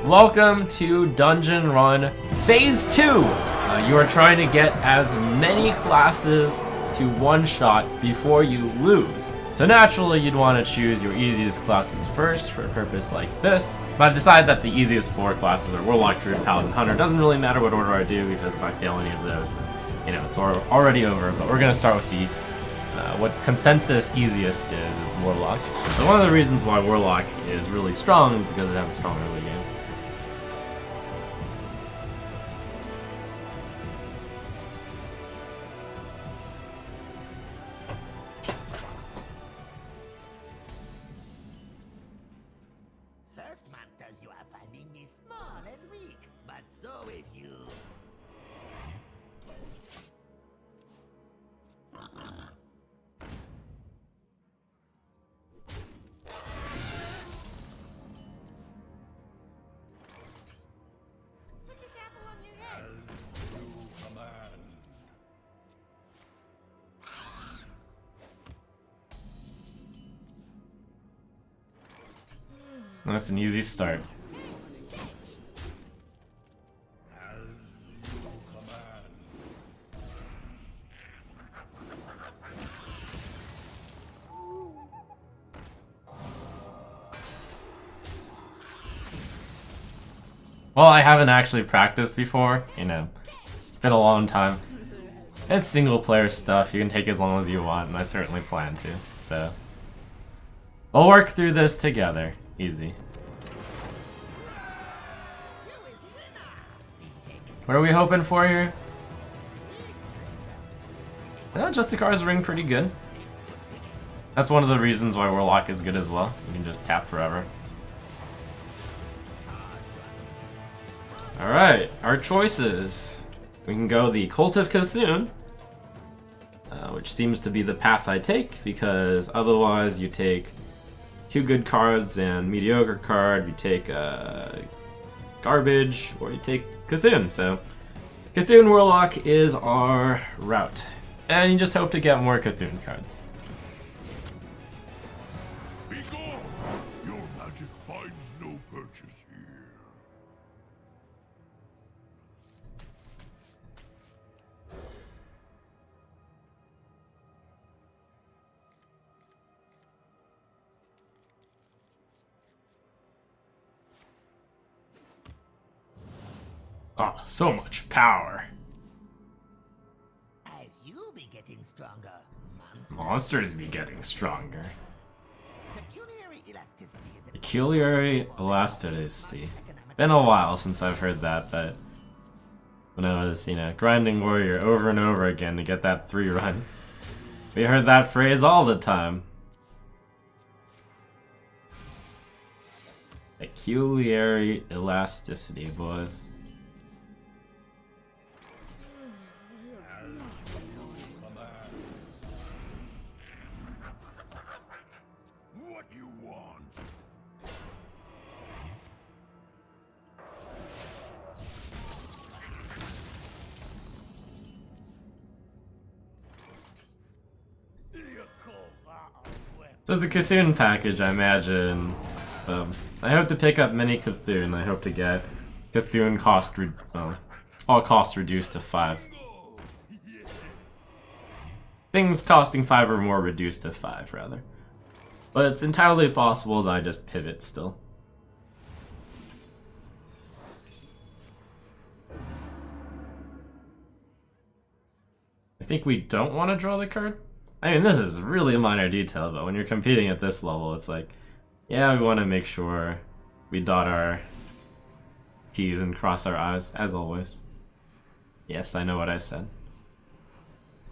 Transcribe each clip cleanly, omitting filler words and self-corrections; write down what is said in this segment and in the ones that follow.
Welcome to Dungeon Run Phase 2! You are trying to get as many classes to one shot before you lose. So naturally you'd want to choose your easiest classes first for a purpose like this. But I've decided that the easiest 4 classes are Warlock, Druid, Paladin, Hunter. Doesn't really matter what order I do, because if I fail any of those, then, it's already over. But we're going to start with the what consensus easiest is Warlock. So one of the reasons why Warlock is really strong is because it has a strong early game. First monsters you are finding me small and weak, but so is you. Put this apple on your head. As you command. That's an easy start. As you command. Well, I haven't actually practiced before, it's been a long time. It's single player stuff, you can take as long as you want, and I certainly plan to, so. We'll work through this together. Easy. What are we hoping for here? Yeah, Justicar's ring pretty good. That's one of the reasons why Warlock is good as well. You can just tap forever. Alright, our choices. We can go the Cult of Cthulhu, which seems to be the path I take, because otherwise you take 2 good cards and mediocre card, you take garbage, or you take Cthulhu. So Cthulhu Warlock is our route. And you just hope to get more Cthulhu cards. Be gone! Your magic finds no purchase here. Oh, so much power. As you be getting stronger, Monsters be getting stronger. peculiar elasticity is a Peculiar elasticity. Been a while since I've heard that, but when I was, grinding Warrior over and over again to get that 3 run, we heard that phrase all the time. Peculiar elasticity, boys. What you want? So the Cthulhu package, I imagine, I hope to pick up many Cthulhu. I hope to get Cthulhu cost, all costs reduced to 5. Things costing 5 or more reduced to 5, rather. But it's entirely possible that I just pivot still. I think we don't want to draw the card. I mean, this is really a minor detail, but when you're competing at this level, it's like, yeah, we want to make sure we dot our T's and cross our I's, as always. Yes, I know what I said.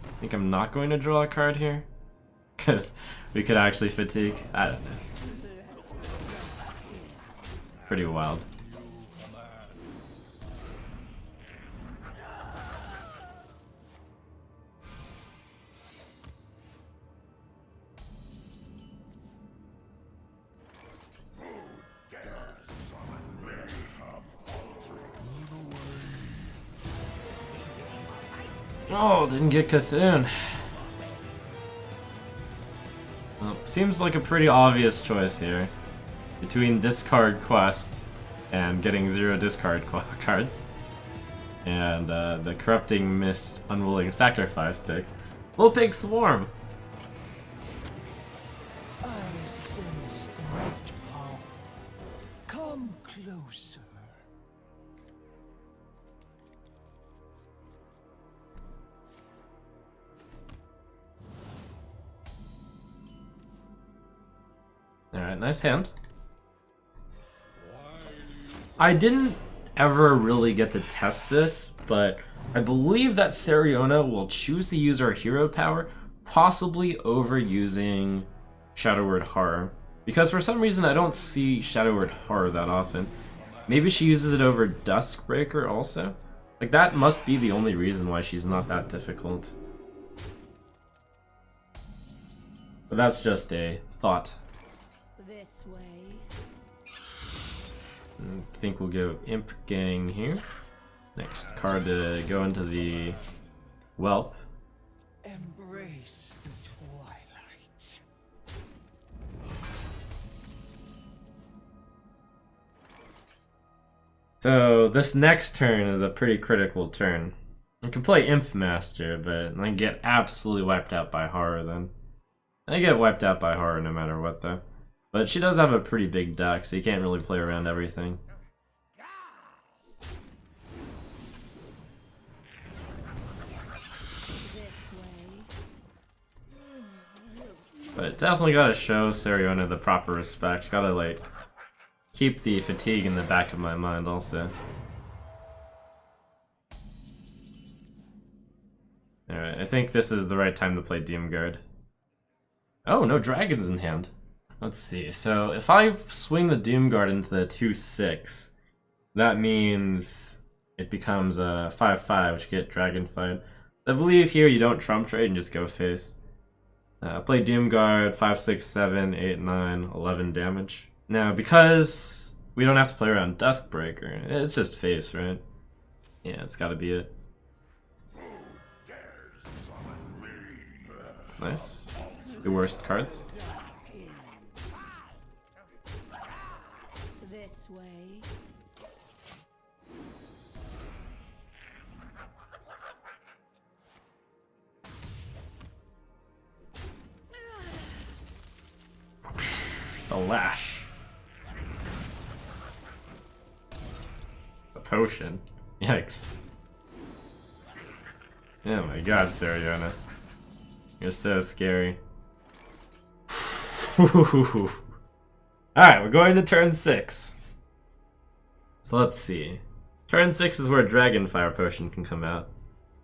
I think I'm not going to draw a card here, because we could actually fatigue. I don't know. Pretty wild. Oh, didn't get Cthulhu. Well, seems like a pretty obvious choice here. Between discard quest and getting 0 discard cards. And the Corrupting Mist Unwilling Sacrifice pick. We'll pick Swarm. I sense great power. Come closer. Alright, nice hand. I didn't ever really get to test this, but I believe that Azarianna will choose to use her hero power, possibly over using Shadow Word Horror. Because for some reason I don't see Shadow Word Horror that often. Maybe she uses it over Duskbreaker also? Like, that must be the only reason why she's not that difficult. But that's just a thought. This way. I think we'll go Imp Gang here. Next card to go into the Whelp. Embrace the twilight. So this next turn is a pretty critical turn. I can play Imp Master, but I get absolutely wiped out by Horror then. I get wiped out by Horror no matter what though. But she does have a pretty big deck, so you can't really play around everything. This way. But definitely gotta show Azarianna the proper respect. Gotta like keep the fatigue in the back of my mind also. Alright, I think this is the right time to play Doomguard. Oh, no dragons in hand. Let's see, so if I swing the Doomguard into the 2/6, that means it becomes a 5/5, which get Dragonfied. I believe here you don't trump trade and just go face. Play Doomguard, 5, 6, 7, 8, 9, 11 damage. Now, because we don't have to play around Duskbreaker, it's just face, right? Yeah, it's gotta be it. Nice. The worst cards. This way. The lash. A potion. Yikes. Oh my god, Azarianna. You're so scary. Alright, we're going to turn 6. So let's see. Turn 6 is where Dragonfire Potion can come out.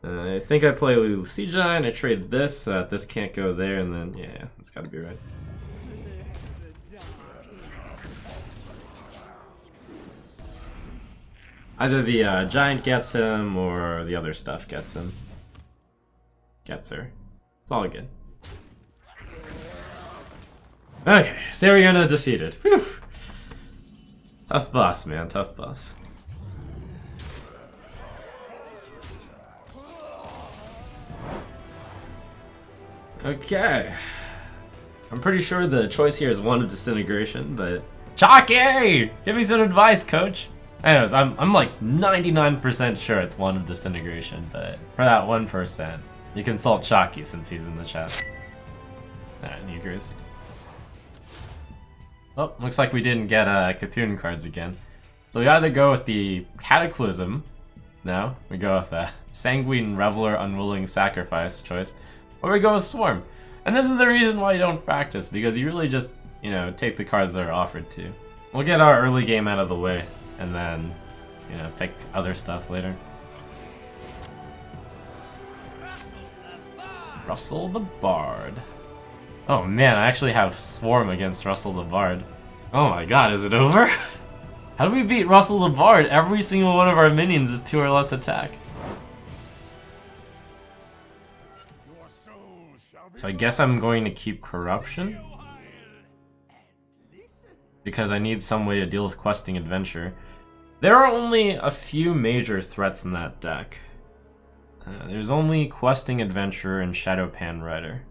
I think I play Lucija and I trade this so that this can't go there, and then, yeah, that's gotta be right. Either the giant gets him or the other stuff gets him. Gets her. It's all good. Okay, Azarianna defeated. Whew. Tough boss, man. Tough boss. Okay. I'm pretty sure the choice here is one of Disintegration, but... Chalky! Give me some advice, coach! Anyways, I'm like 99% sure it's one of Disintegration, but for that 1%, you consult Chalky since he's in the chat. Alright, Negers. Oh, looks like we didn't get Cthulhu cards again. So we either go with the Cataclysm, no, we go with the Sanguine Reveler Unwilling Sacrifice choice, or we go with Swarm. And this is the reason why you don't practice, because you really just, you know, take the cards that are offered to you. We'll get our early game out of the way, and then, you know, pick other stuff later. Russell the Bard. Oh man, I actually have Swarm against Russell the Bard. Oh my god, is it over? How do we beat Russell the Bard? Every single one of our minions is 2 or less attack. So I guess I'm going to keep Corruption, because I need some way to deal with Questing Adventure. There are only a few major threats in that deck. There's only Questing Adventure and Shadowpan Rider.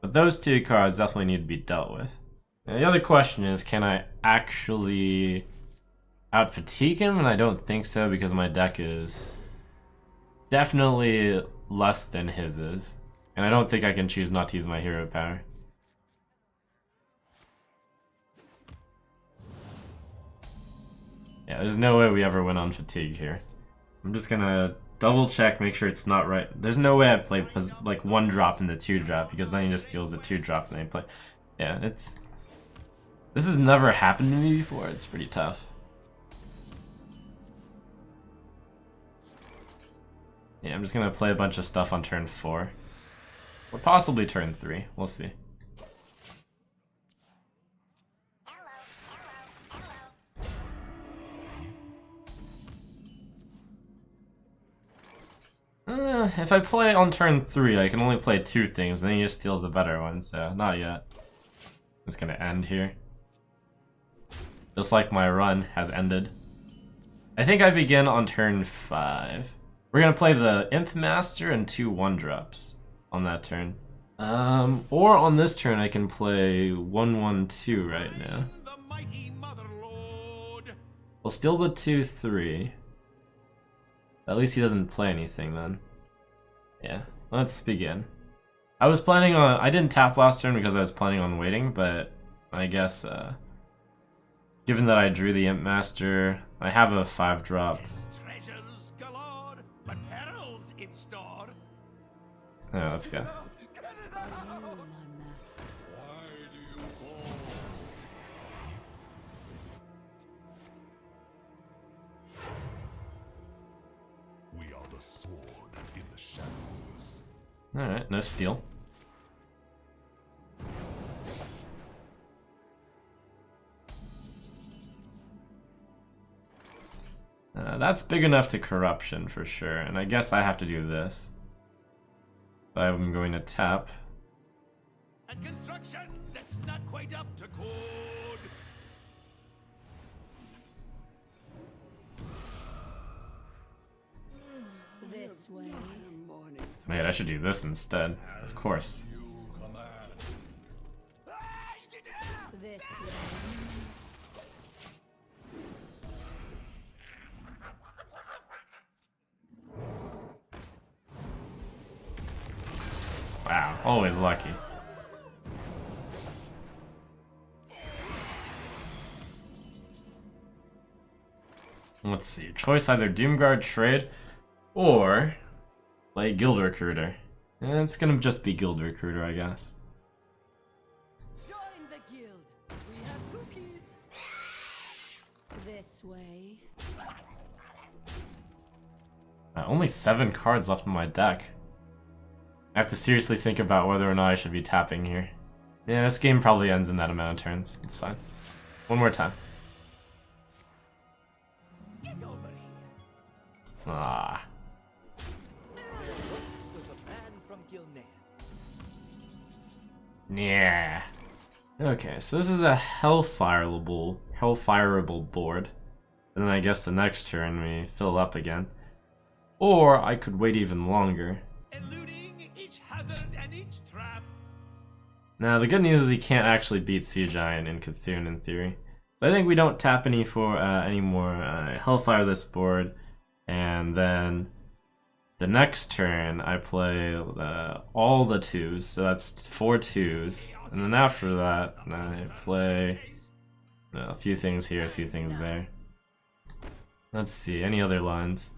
But those 2 cards definitely need to be dealt with. Now, the other question is, can I actually out fatigue him, and I don't think so because my deck is definitely less than his is. And I don't think I can choose not to use my hero power. Yeah, there's no way we ever win on fatigue here. I'm just gonna double check, make sure it's not right. There's no way I play like 1 drop in the 2 drop because then he just steals the 2 drop and then he play. Yeah, this has never happened to me before. It's pretty tough. Yeah, I'm just gonna play a bunch of stuff on turn 4. Or possibly turn 3. We'll see. If I play on turn 3, I can only play 2 things, and then he just steals the better one, so not yet. It's gonna end here. Just like my run has ended. I think I begin on turn 5. We're gonna play the Imp Master and 2 1-drops on that turn. Or on this turn I can play 1-1-2 right now. We'll steal the 2-3. At least he doesn't play anything then. Yeah, let's begin. I was planning on... I didn't tap last turn because I was planning on waiting, but I guess, given that I drew the Imp Master, I have a 5-drop. Yeah, let's go. Alright, no steal. That's big enough to corruption for sure, and I guess I have to do this. I'm going to tap. And construction that's not quite up to code. This way. Wait, I should do this instead. Of course. This way. Wow, always lucky. Let's see. Choice either Doomguard trade or play Guild Recruiter. And it's gonna just be Guild Recruiter, I guess. Join the guild. We have cookies. This way. Only 7 cards left in my deck. I have to seriously think about whether or not I should be tapping here. Yeah, this game probably ends in that amount of turns. It's fine. One more time. Get over here. Ah. Was a man from Gilneth. Yeah. Okay, so this is a hellfireable board. And then I guess the next turn we fill up again. Or I could wait even longer. Eluding each hazard and each trap. Now the good news is he can't actually beat Sea Giant in Cthulhu in theory. So I think we don't tap any more Hellfire this board, and then the next turn I play all the 2s, so that's 4 2s, and then after that I play a few things here, a few things there. Let's see, any other lines?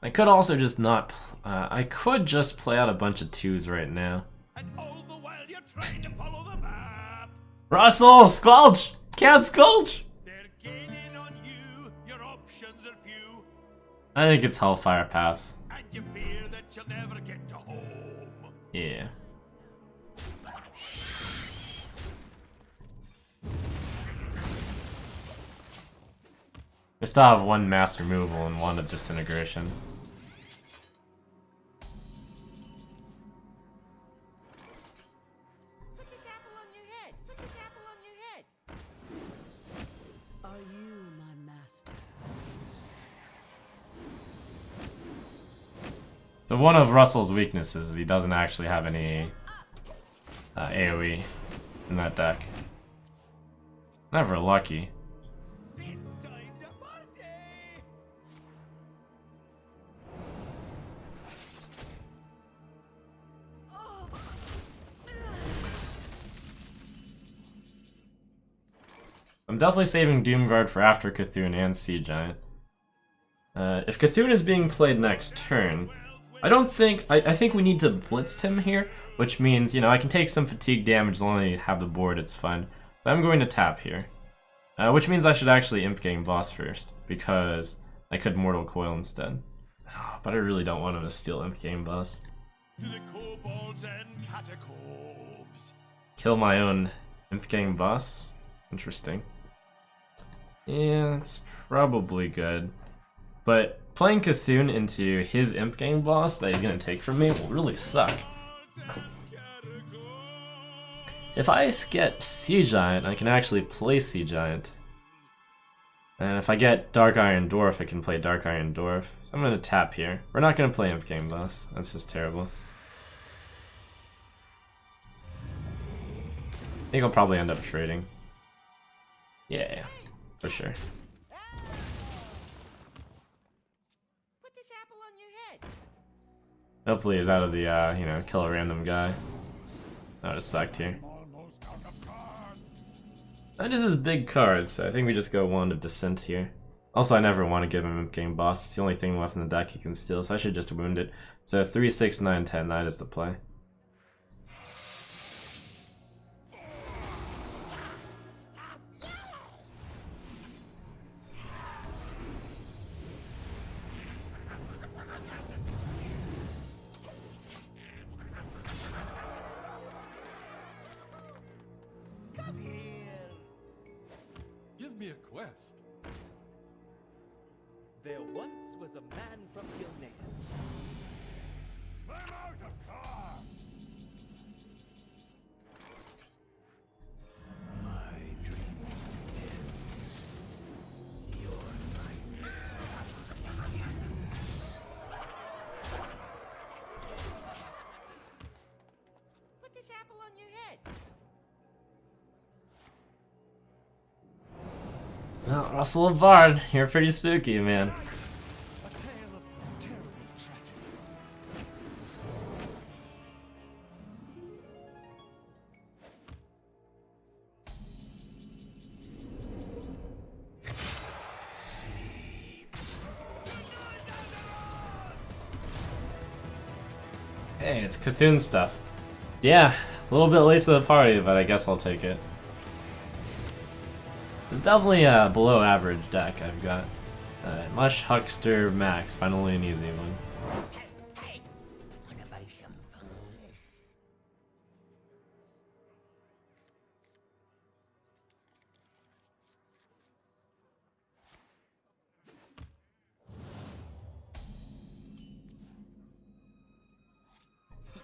I could also just not. I could just play out a bunch of 2s right now. And all the while you're trying to follow the map. Russell, squelch! Can't squelch! They're gaining on you. Your options are few. I think it's Hellfire Pass. And you fear that you'll never get to home. Yeah. I still have 1 mass removal and 1 of disintegration. Put this apple on your head. Put this apple on your head. Are you my master? So one of Russell's weaknesses is he doesn't actually have any AoE in that deck. Never lucky. It's time to party. I'm definitely saving Doomguard for after Cthulhu and Sea Giant. If Cthulhu is being played next turn, I think we need to blitz him here, which means, you know, I can take some fatigue damage as long as I have the board, it's fine. So I'm going to tap here. Which means I should actually Imp Gang Boss first, because I could Mortal Coil instead. Oh, but I really don't want him to steal Imp Gang Boss. To the Kobolds and Catacombs. Kill my own Imp Gang Boss? Interesting. Yeah, that's probably good. But playing Cthulhu into his Imp Gang Boss that he's gonna take from me will really suck. If I get Sea Giant, I can actually play Sea Giant. And if I get Dark Iron Dwarf, I can play Dark Iron Dwarf. So I'm gonna tap here. We're not gonna play Imp Gang Boss. That's just terrible. I think I'll probably end up trading. Yeah, for sure. Put this apple on your head. Hopefully he's out of the, you know, kill a random guy. That would've sucked here. Almost out of cards. That is his big card, so I think we just go Wand of Descent here. Also, I never want to give him Imp Gang Boss. It's the only thing left in the deck he can steal, so I should just wound it. So 3, 6, 9, 10, that is the play. Come here. Give me a quest. There once was a man from Gilneas. I'm out of cards. My dream ends. Your life begins. Put this apple on your head. Oh, Russell Bard, you're pretty spooky, man. A tale of terrible tragedy. Hey, it's Cthulhu stuff. Yeah, a little bit late to the party, but I guess I'll take it. It's definitely a below average deck I've got. Mush, Huckster, Max, finally an easy one. Hey, wanna buy some fungus?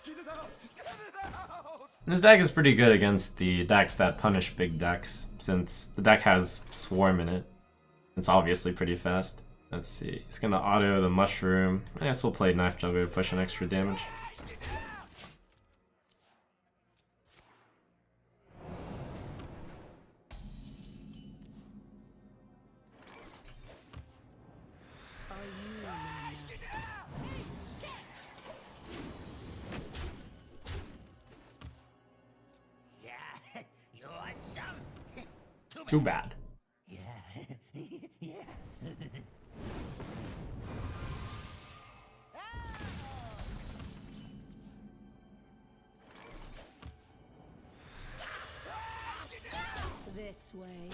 Get it out! Get it out! This deck is pretty good against the decks that punish big decks, since the deck has Swarm in it. It's obviously pretty fast. Let's see, he's gonna auto the Mushroom. I guess we'll play Knife Juggler to push an extra damage. Are you my master? Yeah, you want some? Too bad. Yeah, yeah. This way.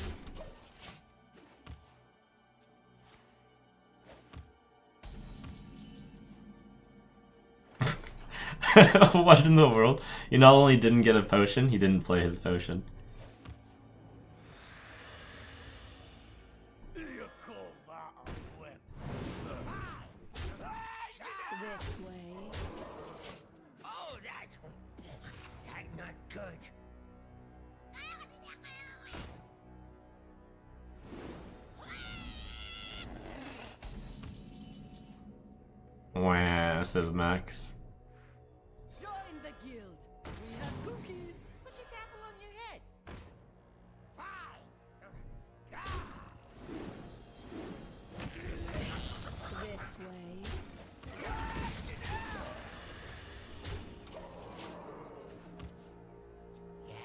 What in the world? You not only didn't get a potion, he didn't play his potion. You call that a whip? This way. Oh, that's not good. Wah, says Max. Join the guild. We have cookies. Put this apple on your head. This way. Yeah,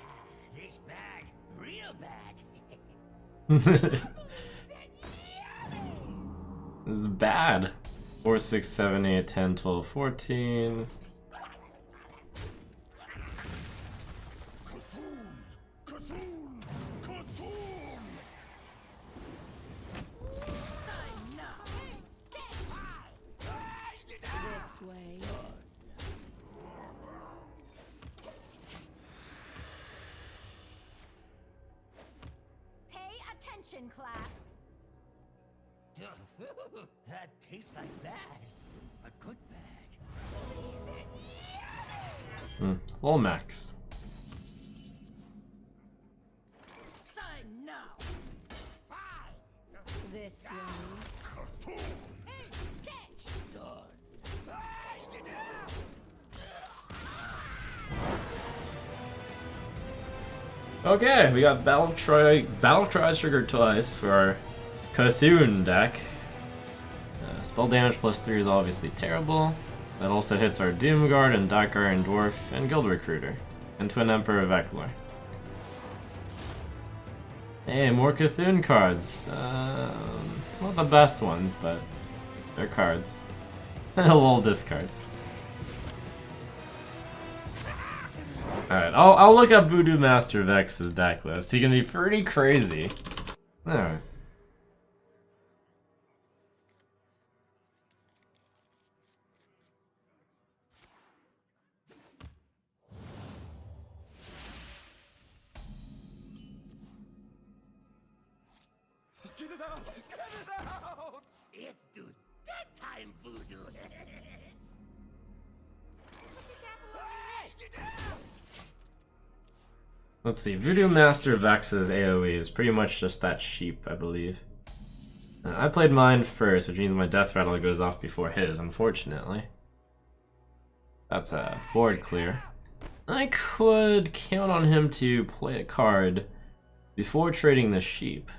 this bad, real bad. This is bad. 4, 6, 7, 8, 10, 12, 14. This way. Pay attention, class. That tastes like bad, but good bad. Volmax. Sign now. This way. Hey, catch. Okay, we got Battle Cry triggered twice for our Cthulhu deck. Spell damage +3 is obviously terrible. That also hits our Doomguard and Dark Iron Dwarf and Guild Recruiter, and Twin Emperor of Eklor. Hey, more Cthulhu cards. Not the best ones, but they're cards. We'll discard. Alright, I'll look up Voodoo Master Vex's deck list. He can be pretty crazy. Alright. Get it out! Get it out! It's do that time, Voodoo. Put this apple on your head. Let's see, Voodoo Master Vex's AoE is pretty much just that sheep, I believe. I played mine first, which means my death rattle goes off before his, unfortunately. That's a board clear. I could count on him to play a card before trading the sheep.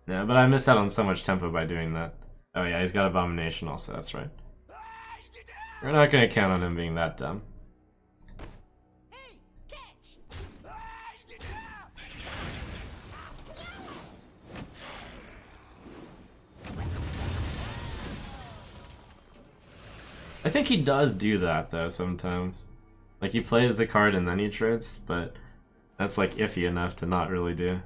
Yeah, but I miss out on so much tempo by doing that. Oh yeah, he's got Abomination also, that's right. We're not gonna count on him being that dumb. Hey, catch. I think he does do that though sometimes. Like he plays the card and then he trades, but that's like iffy enough to not really do.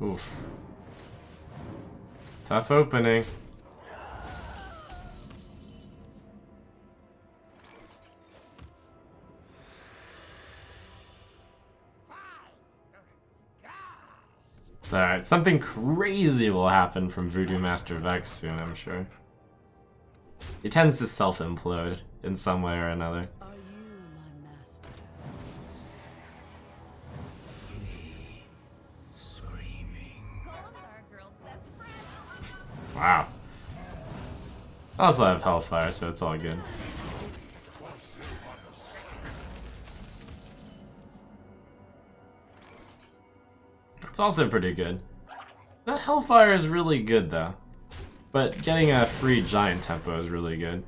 Oof. Tough opening. Alright, something crazy will happen from Voodoo Master Vex soon, I'm sure. He tends to self-implode in some way or another. Are you my master? Golems are a girl's best friend. Wow. I also have Hellfire, so it's all good. It's also pretty good. The Hellfire is really good though. But getting a free giant tempo is really good.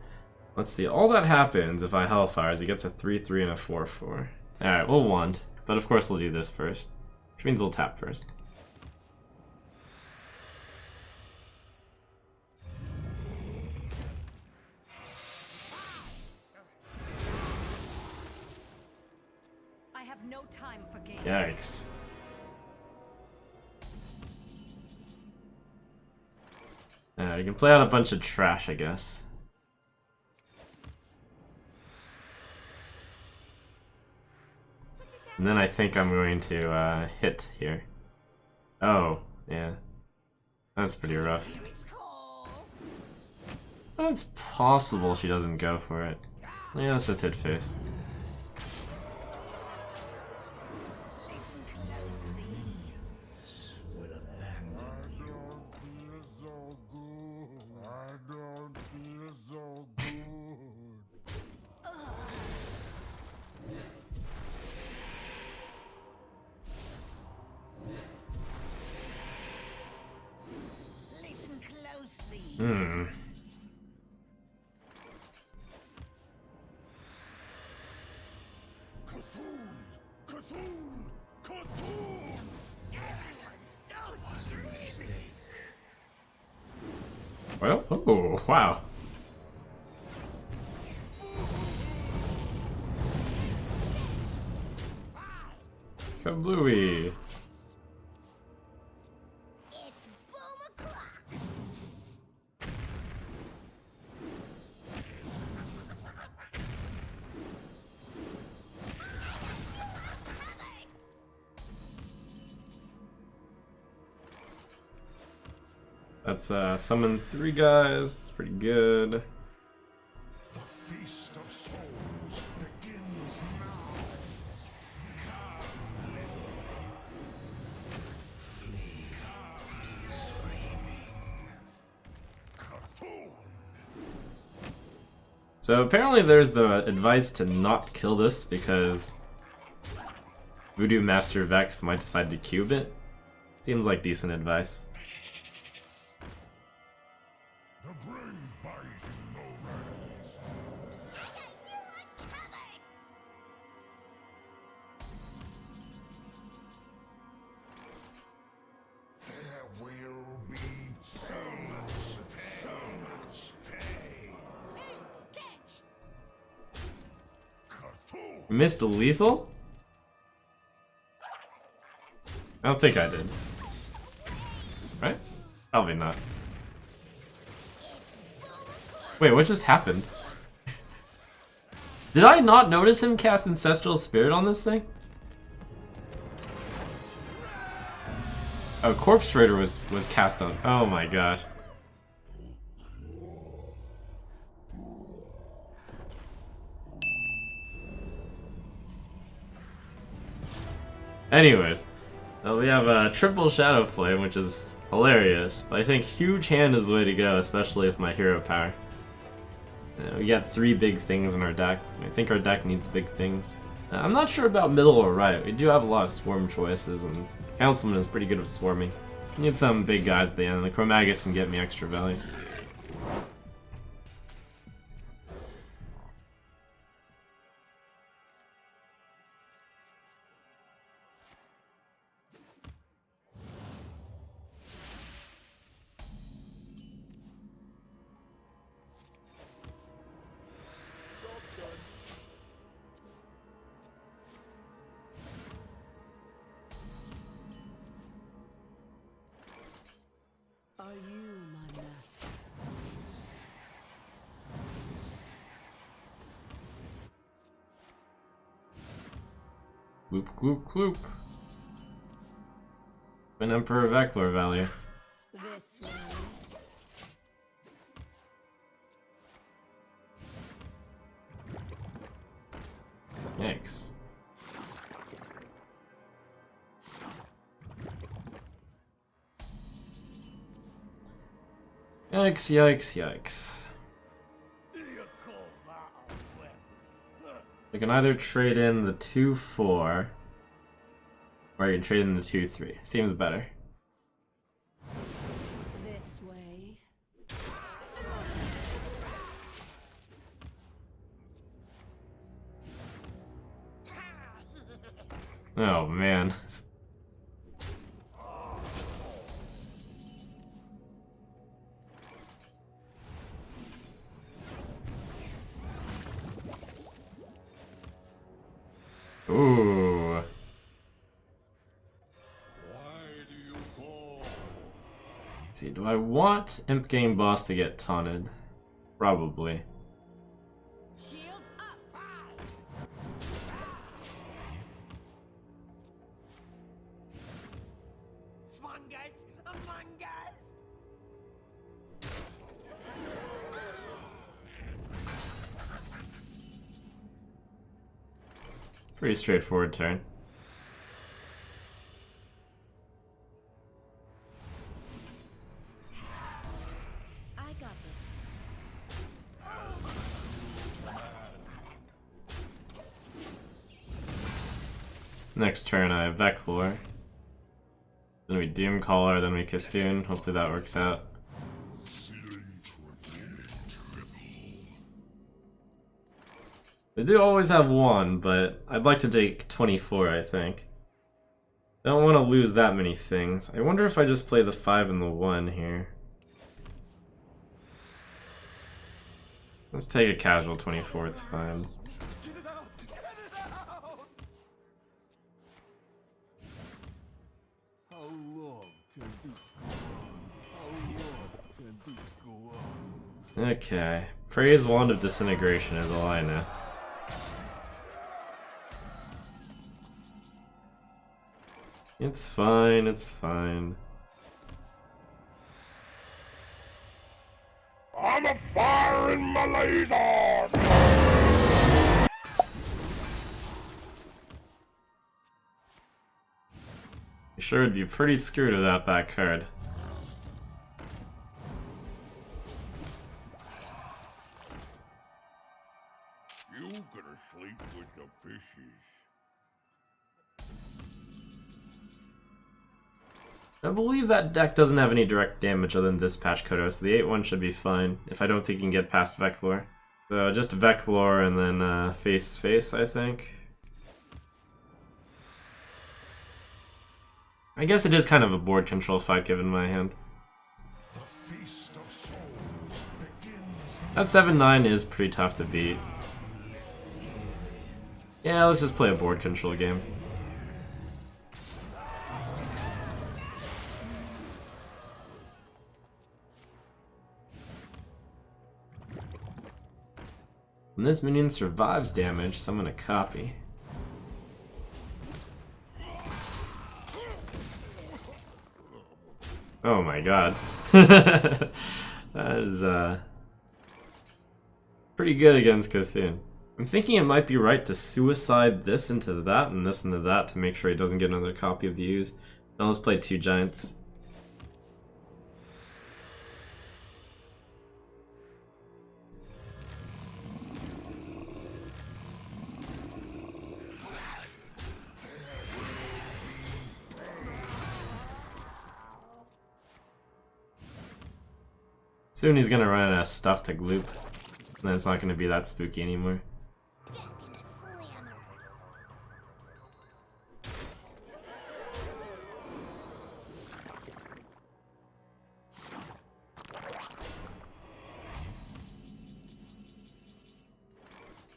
Let's see, all that happens if I Hellfire is he gets a 3-3 and a 4-4. Alright, we'll wand. But of course we'll do this first. Which means we'll tap first. I have no time for games. Yikes. You can play out a bunch of trash, I guess. And then I think I'm going to hit here. Oh, yeah. That's pretty rough. It's possible she doesn't go for it. Yeah, let's just hit face. Cthulhu! Cthulhu! Was a mistake. Well, oh, wow. So bluey. It's boom o'clock. Let's summon 3 guys. It's pretty good. The Feast of Souls begins now. Come, little ones. Flee, screaming. Cthulhu! So apparently there's the advice to not kill this because Voodoo Master Vex might decide to cube it. Seems like decent advice. The grave buys you no rest. There will be so much pain. Cthulhu! Missed a lethal? I don't think I did. Right? Probably not. Wait, what just happened? Did I not notice him cast Ancestral Spirit on this thing? Oh, Corpse Raider was cast on. Oh my gosh. Anyways, we have a triple Shadow Flame, which is hilarious, but I think Huge Hand is the way to go, especially with my hero power. We got 3 big things in our deck. I think our deck needs big things. I'm not sure about middle or right. We do have a lot of swarm choices, and Councilman is pretty good at swarming. Need some big guys at the end, and the Chromagus can get me extra value. Are you my master? Gloop, gloop, gloop. An Emperor Veclor value. This way. Yikes. Yikes, yikes, yikes. I can either trade in the 2-4, or I can trade in the 2-3. Seems better. This way. Oh man. Ooh. Why do you call? Let's see, do I want Imp Game Boss to get taunted? Probably. Shields up. Fungus among us. Pretty straightforward turn. I got this. Next turn I have Veclor. Then we Doomcaller, then we Cthulhu. Hopefully that works out. They do always have 1, but I'd like to take 24, I think. I don't want to lose that many things. I wonder if I just play the 5 and the 1 here. Let's take a casual 24, it's fine. Get it out! Get it out! How long can this go on? How long can this go on? Okay. Praise Wand of Disintegration is all I know. It's fine, it's fine. I'm a fire in my laser! You sure would be pretty screwed without that card. You gonna sleep with the fishes. I believe that deck doesn't have any direct damage other than Dispatch Kodo, so the 8-1 should be fine, if I don't think you can get past Veclor. So just Veclor and then face, I think. I guess it is kind of a board control fight given my hand. The feast of souls begins. That 7-9 is pretty tough to beat. Yeah, let's just play a board control game. When this minion survives damage, summon a copy. Oh my god. That is pretty good against Cthulhu. I'm thinking it might be right to suicide this into that and this into that to make sure he doesn't get another copy of the ooze. Now let's play 2 giants. Soon he's gonna run out of stuff to gloop, and then it's not gonna be that spooky anymore.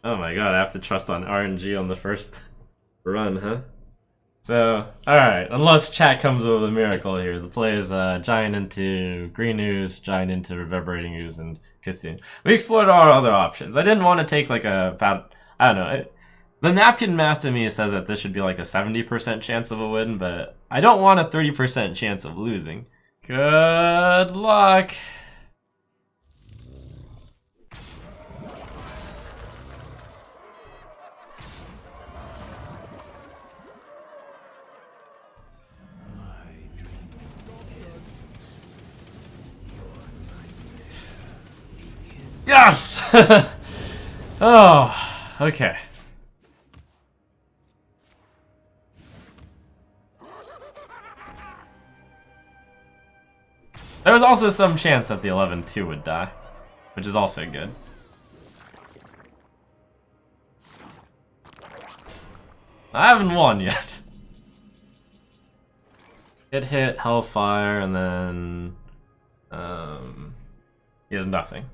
Oh my god, I have to trust on RNG on the first run, huh? So, alright, unless chat comes up with a miracle here, the play is giant into green ooze, giant into reverberating ooze, and Cthulhu. We explored our other options. I didn't want to take like I don't know. The napkin math to me says that this should be like a 70% chance of a win, but I don't want a 30% chance of losing. Good luck! Yes! Oh, okay. There was also some chance that the 11-2 would die, which is also good. I haven't won yet. Hit, Hellfire, and then he has nothing.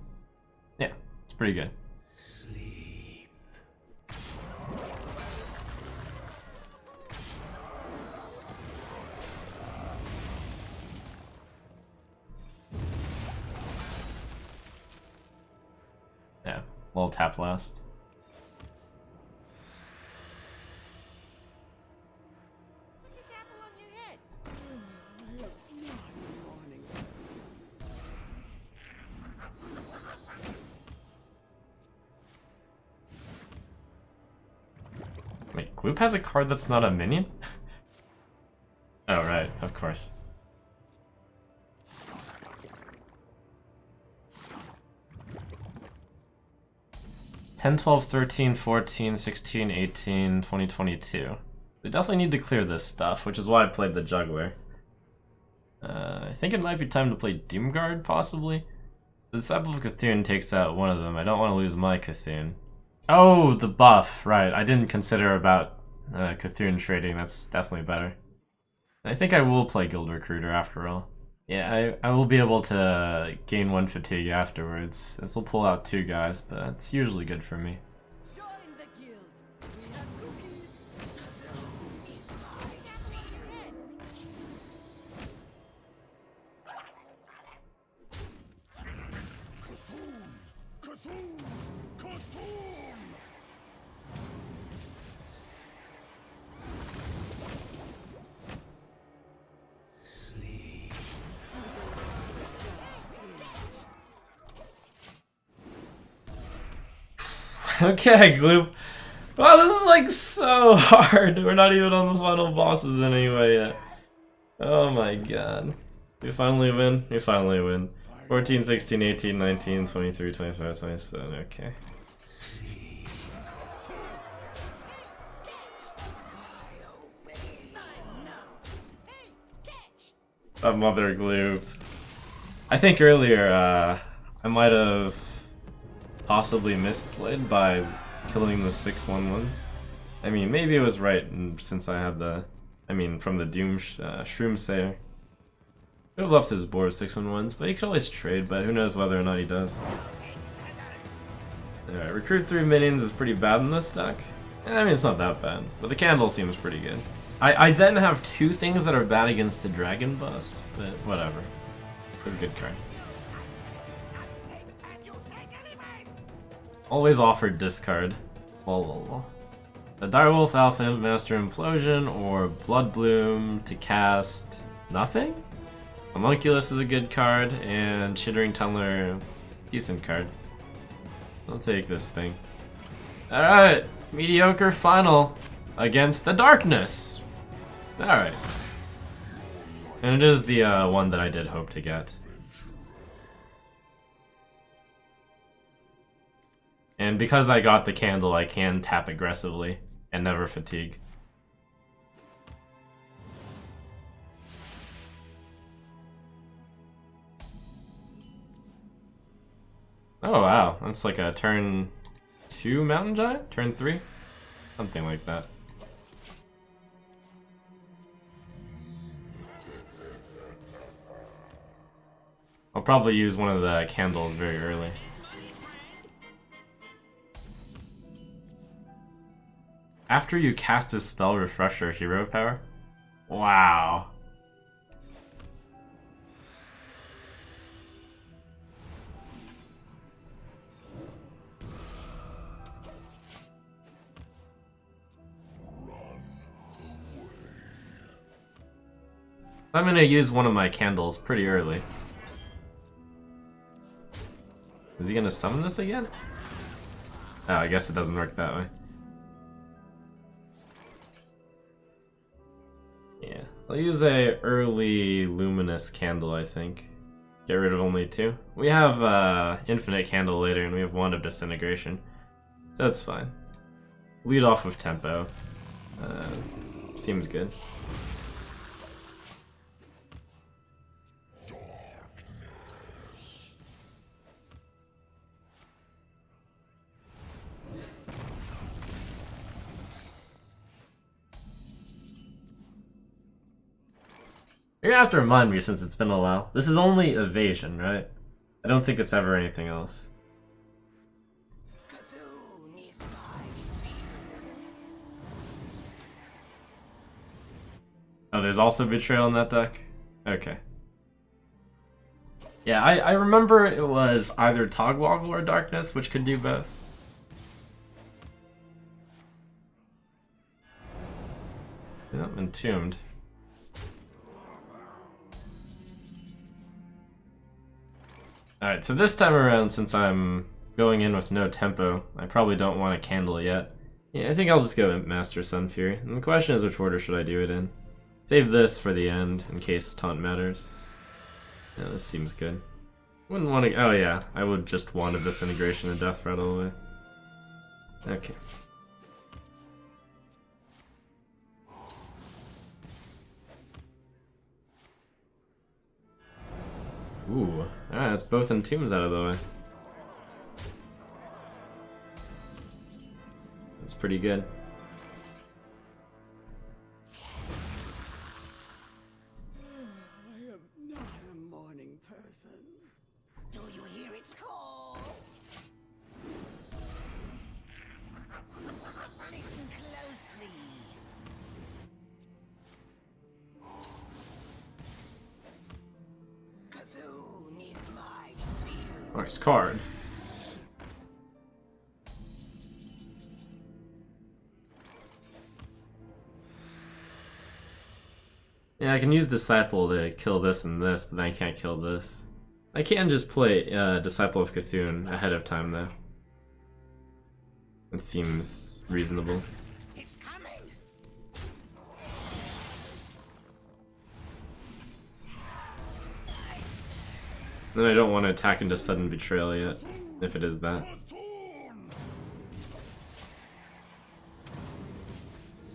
Yeah, it's pretty good. Sleep. Yeah, little tap last. Put this apple on your head. Wait, Gloop has a card that's not a minion? Oh, right, of course. Ten, 12, 13, 14, 16, 18, 20, 22. They definitely need to clear this stuff, which is why I played the Juggler. I think it might be time to play Doomguard, possibly. The Disciple of Cthulhu takes out one of them. I don't want to lose my Cthulhu. Oh, the buff, right. I didn't consider about Cthulhu trading, that's definitely better. I think I will play Guild Recruiter after all. Yeah, I will be able to gain 1 fatigue afterwards. This will pull out 2 guys, but that's usually good for me. Join the guild. We have cookies. Okay, Gloop. Wow, this is like so hard. We're not even on the final bosses anyway yet. Oh my god. We finally win? We finally win. 14, 16, 18, 19, 23, 25, 27, okay. That mother Gloop. I think earlier, I might have possibly misplayed by killing the 6/1/1s. I mean, maybe it was right since I had the, from the Doom Shroom Sayer. Could have left his board 6/1/1s, but he could always trade, but who knows whether or not he does. Alright, recruit 3 minions is pretty bad in this deck. I mean, it's not that bad, but the candle seems pretty good. I then have 2 things that are bad against the dragon boss, but whatever. It's a good card. Always offered discard. Lol. A Direwolf, Alpha Imp, Master Implosion, or Blood Bloom to cast nothing? Homunculus is a good card, and Chittering Tunneler, decent card. I'll take this thing. Alright, mediocre final against the Darkness. Alright. And it is the one that I did hope to get. And because I got the candle, I can tap aggressively and never fatigue. Oh wow, that's like a turn 2 Mountain Giant? Turn 3? Something like that. I'll probably use one of the candles very early. After you cast a spell, refresh your hero power? Wow. I'm gonna use one of my candles pretty early. Is he gonna summon this again? Oh, I guess it doesn't work that way. Yeah, I'll use a early luminous candle, I think. Get rid of only 2. We have infinite candle later, and we have Wand of Disintegration. So that's fine. Lead off with tempo. Seems good. You're gonna have to remind me since it's been a while. This is only evasion, right? I don't think it's ever anything else. Oh, there's also Betrayal in that deck? Okay. Yeah, I remember it was either Togwoggle or Darkness, which could do both. Yep, Entombed. Alright, so this time around, since I'm going in with no tempo, I probably don't want a candle yet. Yeah, I think I'll just go Master Sun Fury. And the question is, which order should I do it in? Save this for the end, in case taunt matters. Yeah, this seems good. Wouldn't want to... Oh yeah, I would just want a Disintegration and Death Rattle away. Okay. Ooh, alright, that's both Entombs out of the way. pretty good. I am not a morning person. Do you hear its call? Listen closely. Cthulhu is my shield. Nice card. Yeah, I can use Disciple to kill this and this, but then I can't kill this. I can just play Disciple of Cthulhu ahead of time, though. It seems reasonable. It's coming. Then I don't want to attack into Sudden Betrayal yet, if it is that. It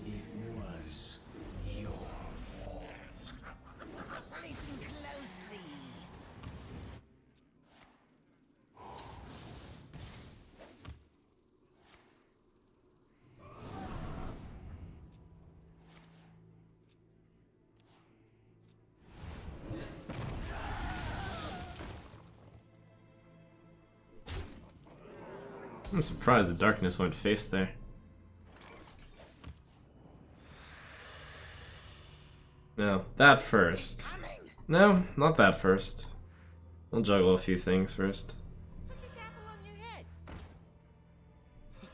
was your fault. Listen closely. I'm surprised the darkness went face there. No, that first. No, not that first. I'll juggle a few things first. Put the chapel on your head.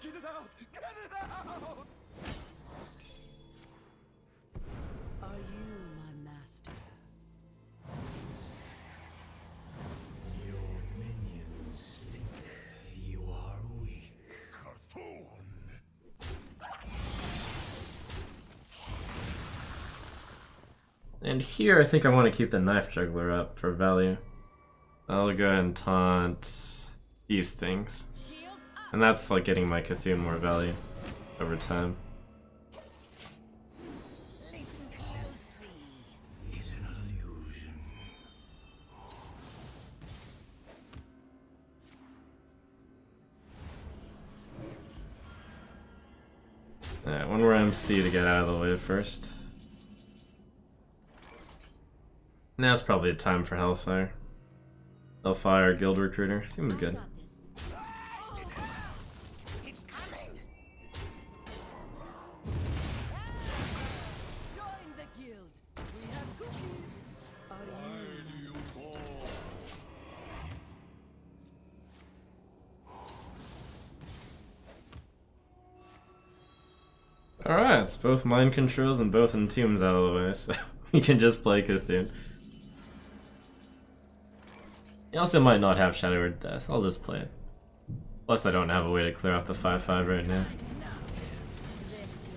Get it out! Get it out! Are you my master? Your minions think you are weak. And here I think I want to keep the Knife Juggler up for value. I'll go ahead and taunt these things. Shields up. And that's like getting my Cthulhu more value over time. Listen closely. Is an illusion. Alright, one more MC to get out of the way first. Now it's probably a time for Hellfire. Hellfire, Guild Recruiter. Seems good. Got this. It's coming. Join the guild. We have cookies. Are you my master? Alright, it's both mind controls and both entombs out of the way, so we can just play Cthulhu. He also might not have Shadow or Death. I'll just play it. Plus, I don't have a way to clear off the 5/5 right now. This way.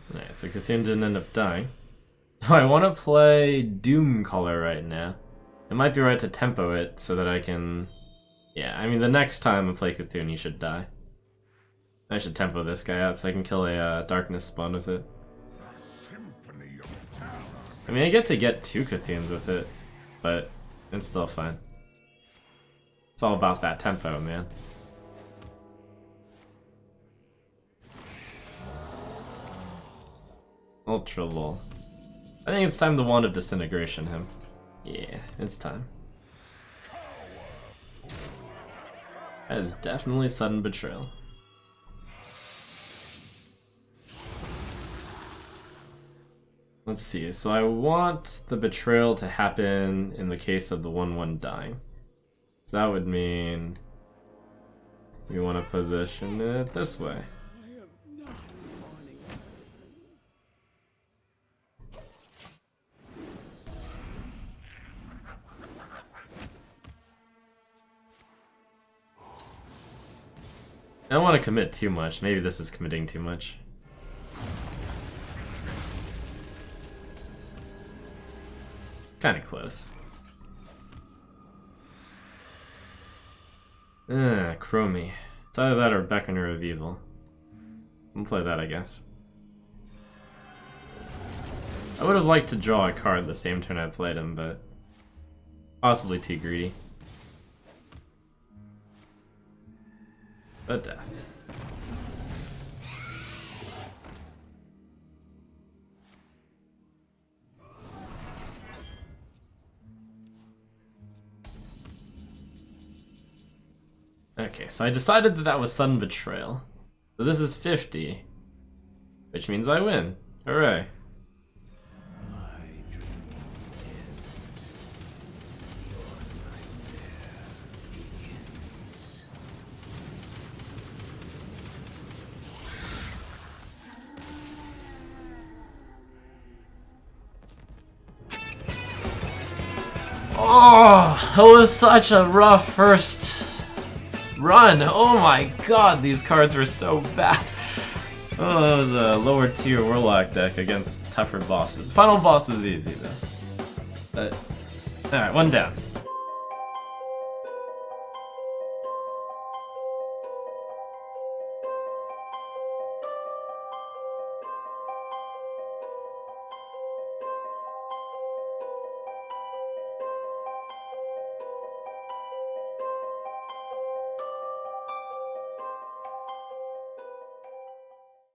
Alright, so Cthulhu didn't end up dying. Do I want to play Doom Color right now? It might be right to tempo it so that I can... Yeah, I mean, the next time I play Cthulhu, he should die. I should tempo this guy out so I can kill a Darkness spawn with it. I mean, I get to get 2 Cthulhu's with it, but it's still fine. It's all about that tempo, man. Ultra lol. I think it's time the Wand of Disintegration him. Yeah, it's time. That is definitely Sudden Betrayal. Let's see, so I want the betrayal to happen in the case of the 1/1 dying. So that would mean we want to position it this way. I am not a morning person. I don't want to commit too much. Maybe this is committing too much. Kinda close. Chromie. It's either that or Beckoner of Evil. We'll play that, I guess. I would have liked to draw a card the same turn I played him, but possibly too greedy. But death. Okay, so I decided that that was sudden betrayal. So this is 50, which means I win. Hooray. Oh, that was such a rough first run. Oh my god, these cards were so bad. Oh, that was a lower tier Warlock deck against tougher bosses. The final boss was easy though. But, alright, one down.